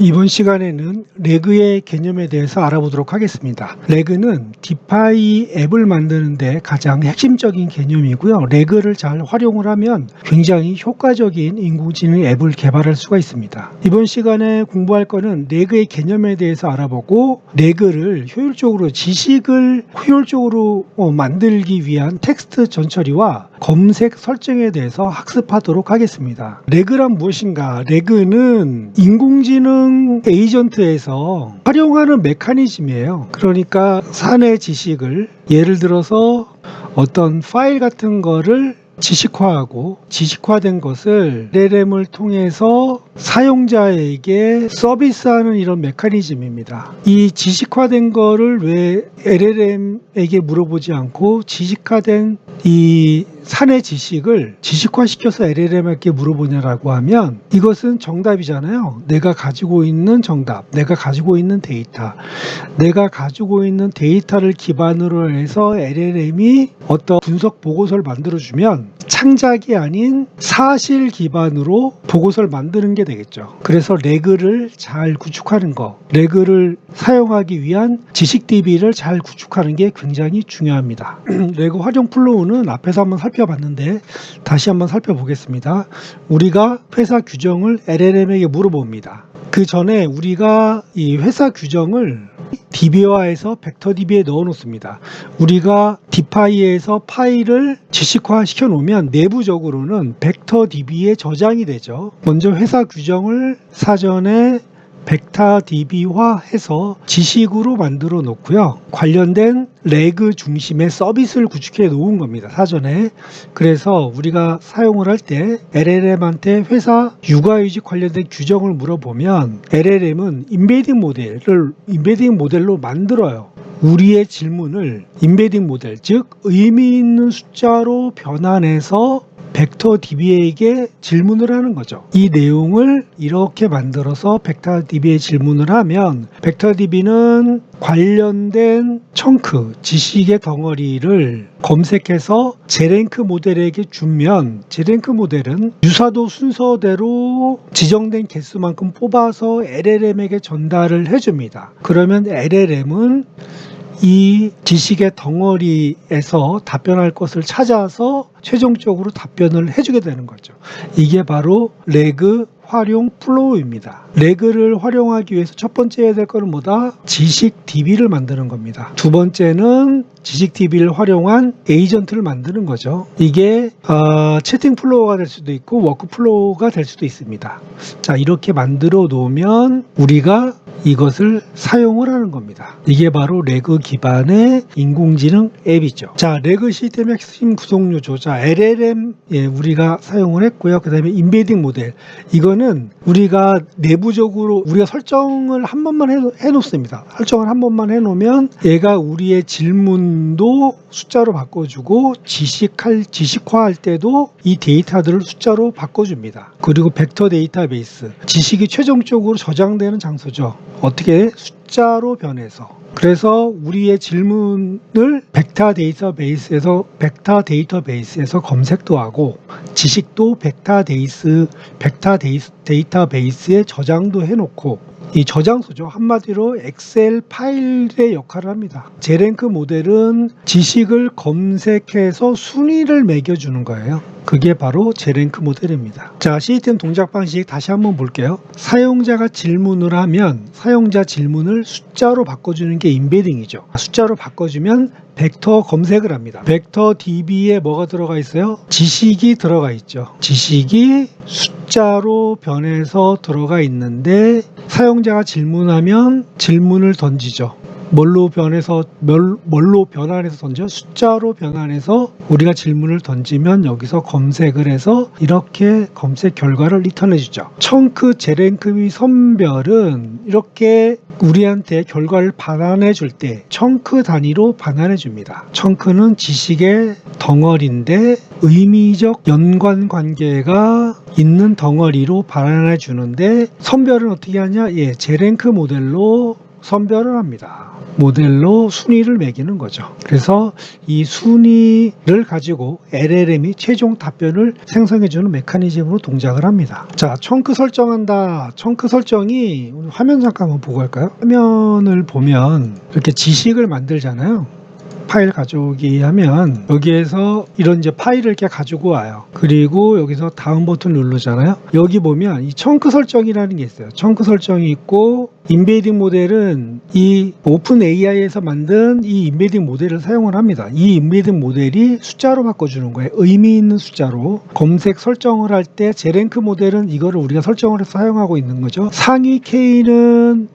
이번 시간에는 레그의 개념에 대해서 알아보도록 하겠습니다. 레그는 디파이 앱을 만드는데 가장 핵심적인 개념이고요. 레그를 잘 활용을 하면 굉장히 효과적인 인공지능 앱을 개발할 수가 있습니다. 이번 시간에 공부할 거는 레그의 개념에 대해서 알아보고 레그를 효율적으로 지식을 효율적으로 만들기 위한 텍스트 전처리와 검색 설정에 대해서 학습하도록 하겠습니다. 레그란 무엇인가? 레그는 인공지능 에이전트에서 활용하는 메커니즘이에요. 그러니까 사내 지식을 예를 들어서 어떤 파일 같은 거를 지식화하고 지식화된 것을 LLM을 통해서 사용자에게 서비스하는 이런 메커니즘입니다. 이 지식화된 거를 왜 LLM에게 물어보지 않고 지식화된 이 사내 지식을 지식화시켜서 LLM에게 물어보냐라고 하면 이것은 정답이잖아요. 내가 가지고 있는 정답, 내가 가지고 있는 데이터, 내가 가지고 있는 데이터를 기반으로 해서 LLM이 어떤 분석 보고서를 만들어주면 창작이 아닌 사실 기반으로 보고서를 만드는 게 되겠죠. 그래서 레그를 잘 구축하는 거, 레그를 사용하기 위한 지식 DB를 잘 구축하는 게 굉장히 중요합니다. 레그 활용 플로우는 앞에서 한번 살펴봤는데 다시 한번 살펴보겠습니다. 우리가 회사 규정을 LLM에게 물어봅니다. 그 전에 우리가 이 회사 규정을 DB화해서 벡터 DB에 넣어 놓습니다. 우리가 디파이에서 파일을 지식화 시켜 놓으면 내부적으로는 벡터 DB에 저장이 되죠. 먼저 회사 규정을 사전에 벡터 DB화해서 지식으로 만들어 놓고요. 관련된 레그 중심의 서비스를 구축해 놓은 겁니다. 사전에. 그래서 우리가 사용을 할 때 LLM한테 회사 육아휴직 관련된 규정을 물어보면 LLM은 인베딩 모델로 만들어요. 우리의 질문을 인베딩 모델, 즉 의미 있는 숫자로 변환해서 벡터 DB에게 질문을 하는 거죠. 이 내용을 이렇게 만들어서 벡터 DB에 질문을 하면 벡터 DB는 관련된 청크, 지식의 덩어리를 검색해서 제랭크 모델에게 주면 제랭크 모델은 유사도 순서대로 지정된 개수만큼 뽑아서 LLM에게 전달을 해줍니다. 그러면 LLM은 이 지식의 덩어리에서 답변할 것을 찾아서 최종적으로 답변을 해주게 되는 거죠. 이게 바로 레그 활용 플로우입니다. 레그를 활용하기 위해서 첫 번째 해야 될 거는 뭐다? 지식 DB를 만드는 겁니다. 두 번째는 지식 DB를 활용한 에이전트를 만드는 거죠. 이게 채팅 플로우가 될 수도 있고 워크 플로우가 될 수도 있습니다. 자, 이렇게 만들어 놓으면 우리가 이것을 사용을 하는 겁니다. 이게 바로 레그 기반의 인공지능 앱이죠. 자, 레그 시스템의 핵심 구성 요소. 자, LLM 우리가 사용을 했고요. 그 다음에 인베딩 모델. 이거는 우리가 내부적으로 우리가 설정을 한 번만 해놓습니다. 설정을 한 번만 해놓으면 얘가 우리의 질문도 숫자로 바꿔주고 지식화할 때도 이 데이터들을 숫자로 바꿔줍니다. 그리고 벡터 데이터베이스. 지식이 최종적으로 저장되는 장소죠. 어떻게 숫자로 변해서 그래서 우리의 질문을 벡터 데이터베이스에서 검색도 하고 지식도 벡터 데이터베이스에 저장도 해놓고 이 저장소죠. 한마디로 엑셀 파일의 역할을 합니다. 제랭크 모델은 지식을 검색해서 순위를 매겨주는 거예요. 그게 바로 제랭크 모델입니다. 자, 시스템 동작 방식 다시 한번 볼게요. 사용자가 질문을 하면 사용자 질문을 숫자로 바꿔주는 게 인베딩이죠. 숫자로 바꿔주면 벡터 검색을 합니다. 벡터 DB에 뭐가 들어가 있어요? 지식이 들어가 있죠. 지식이 숫자로 변해서 들어가 있는데 사용자가 질문하면 질문을 던지죠. 뭘로 변환해서 던져? 숫자로 변환해서 우리가 질문을 던지면 여기서 검색을 해서 이렇게 검색 결과를 리턴해 주죠. 청크, 제랭크 및 선별은 이렇게 우리한테 결과를 반환해 줄 때 청크 단위로 반환해 줍니다. 청크는 지식의 덩어리인데 의미적 연관 관계가 있는 덩어리로 반환해 주는데 선별은 어떻게 하냐? 제랭크 모델로 선별을 합니다. 모델로 순위를 매기는 거죠. 그래서 이 순위를 가지고 LLM이 최종 답변을 생성해주는 메커니즘으로 동작을 합니다. 자, 청크 설정한다. 청크 설정이 화면 잠깐 한번 보고 갈까요? 화면을 보면 이렇게 지식을 만들잖아요. 파일 가져오기 하면 여기에서 이런 이제 파일을 이렇게 가지고 와요. 그리고 여기서 다음 버튼 누르잖아요. 여기 보면 이 청크 설정이라는 게 있어요. 청크 설정이 있고 인베딩 모델은 이 오픈 AI에서 만든 이 인베딩 모델을 사용을 합니다. 이 인베딩 모델이 숫자로 바꿔주는 거예요. 의미 있는 숫자로. 검색 설정을 할 때 제랭크 모델은 이거를 우리가 설정을 해서 사용하고 있는 거죠. 상위 K는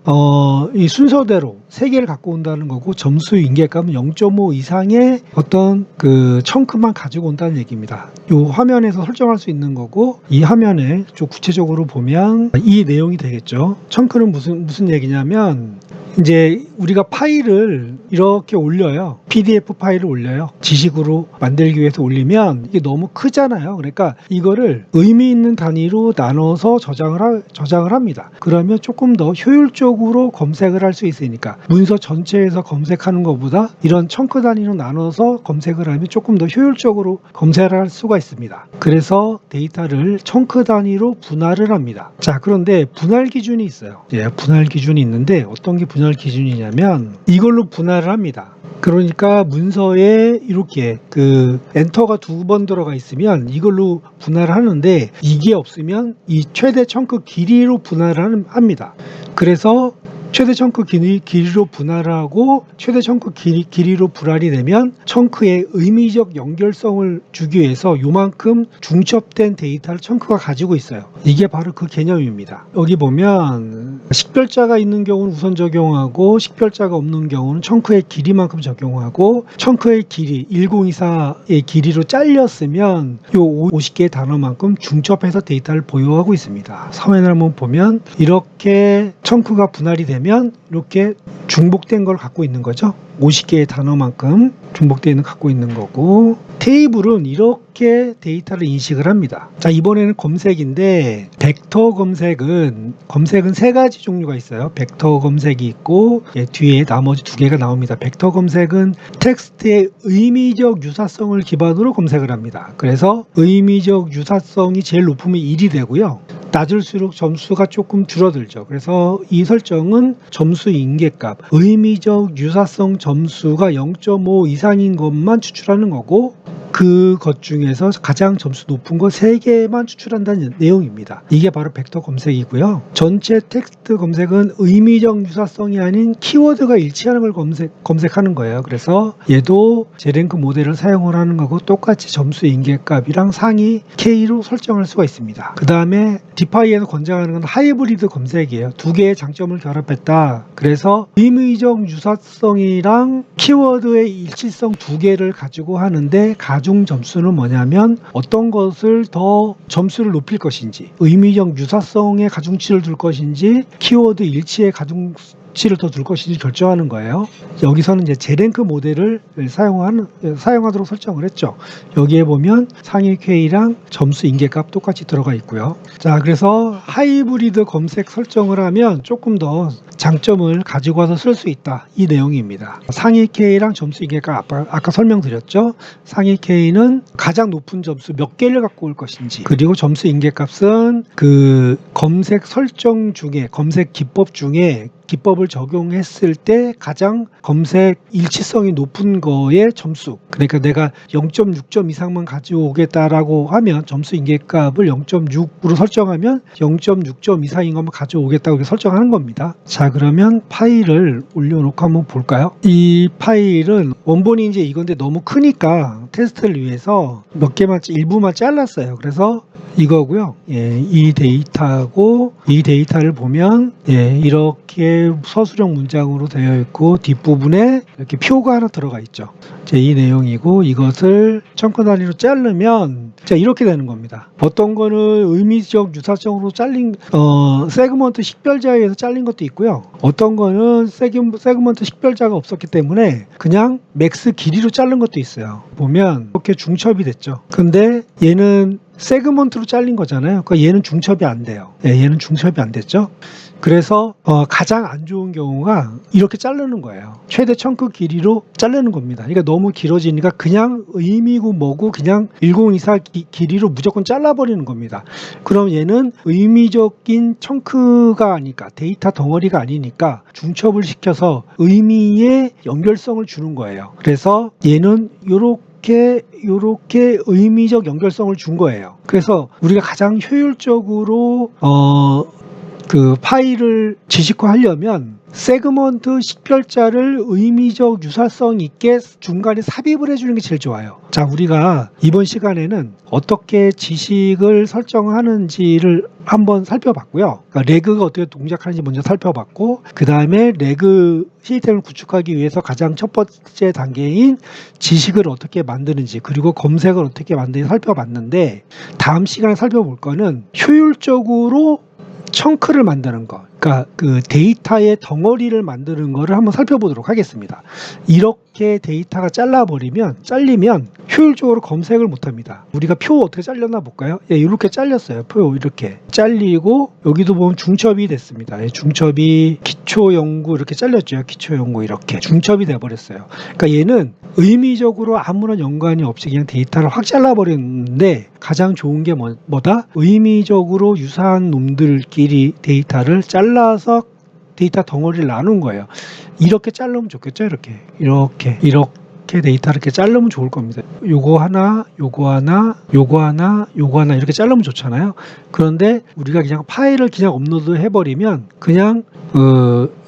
이 순서대로 3개를 갖고 온다는 거고 점수 인계값은 0.5 이상의 어떤 그 청크만 가지고 온다는 얘기입니다. 이 화면에서 설정할 수 있는 거고 이 화면에 좀 구체적으로 보면 이 내용이 되겠죠. 청크는 무슨 얘기냐면 이제 우리가 파일을 이렇게 올려요. PDF 파일을 올려요. 지식으로 만들기 위해서 올리면 이게 너무 크잖아요. 그러니까 이거를 의미 있는 단위로 나눠서 저장을 합니다. 그러면 조금 더 효율적으로 검색을 할 수 있으니까 문서 전체에서 검색하는 것보다 이런 청크 단위로 나눠서 검색을 하면 조금 더 효율적으로 검색을 할 수가 있습니다. 그래서 데이터를 청크 단위로 분할을 합니다. 자, 그런데 분할 기준이 있어요. 분할 기준이 있는데 어떤 게 분할 기준이냐면 이걸로 분할을 합니다. 그러니까 문서에 이렇게 그 엔터가 2번 들어가 있으면 이걸로 분할을 하는데 이게 없으면 이 최대 청크 길이로 분할을 합니다. 그래서 최대 청크 길이로 분할을 하고 최대 청크 길이로 분할이 되면 청크의 의미적 연결성을 주기 위해서 요만큼 중첩된 데이터를 청크가 가지고 있어요. 이게 바로 그 개념입니다. 여기 보면 식별자가 있는 경우는 우선 적용하고 식별자가 없는 경우는 청크의 길이만큼 적용하고 청크의 길이 1024의 길이로 잘렸으면 요 50개의 단어만큼 중첩해서 데이터를 보유하고 있습니다. 화면을 한번 보면 이렇게 청크가 분할이 되면 이렇게 중복된 걸 갖고 있는 거죠. 50개의 단어만큼 중복되어 있는 갖고 있는 거고 테이블은 이렇게 데이터를 인식을 합니다. 자, 이번에는 검색인데 벡터 검색은 3가지 종류가 있어요. 벡터 검색이 있고 뒤에 나머지 2개가 나옵니다. 벡터 검색은 텍스트의 의미적 유사성을 기반으로 검색을 합니다. 그래서 의미적 유사성이 제일 높으면 1이 되고요. 낮을수록 점수가 조금 줄어들죠. 그래서 이 설정은 점수 인계값, 의미적 유사성 점수가 0.5 이상인 것만 추출하는 거고 그것 중에서 가장 점수 높은 거 3개만 추출한다는 내용입니다. 이게 바로 벡터 검색이고요. 전체 텍스트 검색은 의미적 유사성이 아닌 키워드가 일치하는 걸 검색하는 거예요. 그래서 얘도 제랭크 모델을 사용을 하는 거고 똑같이 점수 인계값이랑 상위 K로 설정할 수가 있습니다. 그 다음에 디파이에서 권장하는 건 하이브리드 검색이에요. 2개의 장점을 결합했다. 그래서 의미적 유사성이랑 키워드의 일치성 2개를 가지고 하는데 가중 점수는 뭐냐면 어떤 것을 더 점수를 높일 것인지 의미적 유사성에 가중치를 둘 것인지 키워드 일치에 가중치를 더 둘 것인지 결정하는 거예요. 여기서는 이제 제랭크 모델을 사용하도록 설정을 했죠. 여기에 보면 상위 K랑 점수 인계값 똑같이 들어가 있고요. 자, 그래서 하이브리드 검색 설정을 하면 조금 더 장점을 가지고 와서 쓸 수 있다. 이 내용입니다. 상위 K랑 점수 인계값 아까 설명드렸죠. 상위 K는 가장 높은 점수 몇 개를 갖고 올 것인지 그리고 점수 인계값은 그 검색 설정 중에 검색 기법 중에 기법을 적용했을 때 가장 검색 일치성이 높은 거의 점수 그러니까 내가 0.6점 이상만 가져오겠다라고 하면 점수 인계값을 0.6으로 설정하면 0.6점 이상인 것만 가져오겠다고 이렇게 설정하는 겁니다. 자, 그러면 파일을 올려놓고 한번 볼까요? 이 파일은 원본이 이제 이건데 너무 크니까 테스트를 위해서 몇 개만 일부만 잘랐어요. 그래서 이거고요. 이 데이터고 이 데이터를 보면 이렇게 서술형 문장으로 되어 있고 뒷부분에 이렇게 표가 하나 들어가 있죠. 이 내용이고 이것을 청크 단위로 자르면 이렇게 되는 겁니다. 어떤 거는 의미적 유사성으로 잘린 세그먼트 식별자에 의해서 잘린 것도 있고요. 어떤 거는 세그먼트 식별자가 없었기 때문에 그냥 맥스 길이로 자른 것도 있어요. 보면 이렇게 중첩이 됐죠. 근데 얘는 세그먼트로 잘린 거잖아요. 그러니까 얘는 중첩이 안 돼요. 얘는 중첩이 안 됐죠. 그래서 가장 안 좋은 경우가 이렇게 자르는 거예요. 최대 청크 길이로 자르는 겁니다. 그러니까 너무 길어지니까 그냥 의미고 뭐고 그냥 1024 길이로 무조건 잘라버리는 겁니다. 그럼 얘는 의미적인 청크가 아니까 데이터 덩어리가 아니니까 중첩을 시켜서 의미의 연결성을 주는 거예요. 그래서 얘는 요렇게 의미적 연결성을 준 거예요. 그래서 우리가 가장 효율적으로 그 파일을 지식화하려면 세그먼트 식별자를 의미적 유사성 있게 중간에 삽입을 해주는 게 제일 좋아요. 자, 우리가 이번 시간에는 어떻게 지식을 설정하는지를 한번 살펴봤고요. 그러니까 레그가 어떻게 동작하는지 먼저 살펴봤고, 그 다음에 레그 시스템을 구축하기 위해서 가장 첫 번째 단계인 지식을 어떻게 만드는지, 그리고 검색을 어떻게 만드는지 살펴봤는데, 다음 시간에 살펴볼 거는 효율적으로 청크를 만드는 거, 그러니까 그 데이터의 덩어리를 만드는 거를 한번 살펴보도록 하겠습니다. 이렇게 데이터가 잘리면 효율적으로 검색을 못합니다. 우리가 표 어떻게 잘렸나 볼까요? 이렇게 잘렸어요. 표 이렇게 잘리고 여기도 보면 중첩이 됐습니다. 중첩이 기초연구 이렇게 잘렸죠. 기초연구 이렇게 중첩이 돼버렸어요. 그러니까 얘는 의미적으로 아무런 연관이 없이 그냥 데이터를 확 잘라버렸는데, 가장 좋은 게 뭐다? 의미적으로 유사한 놈들끼리 데이터를 잘라서 데이터 덩어리를 나눈 거예요. 이렇게 자르면 좋겠죠. 이렇게 데이터를 이렇게 자르면 좋을 겁니다. 요거 하나 이렇게 자르면 좋잖아요. 그런데 우리가 그냥 파일을 그냥 업로드 해버리면 그냥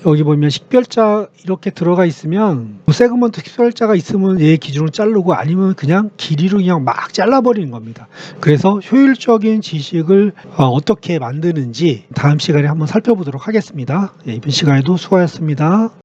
여기 보면 식별자 이렇게 들어가 있으면 세그먼트 식별자가 있으면 얘 기준으로 자르고, 아니면 그냥 길이로 그냥 막 잘라버리는 겁니다. 그래서 효율적인 지식을 어떻게 만드는지 다음 시간에 한번 살펴보도록 하겠습니다. 이번 시간에도 수고하셨습니다.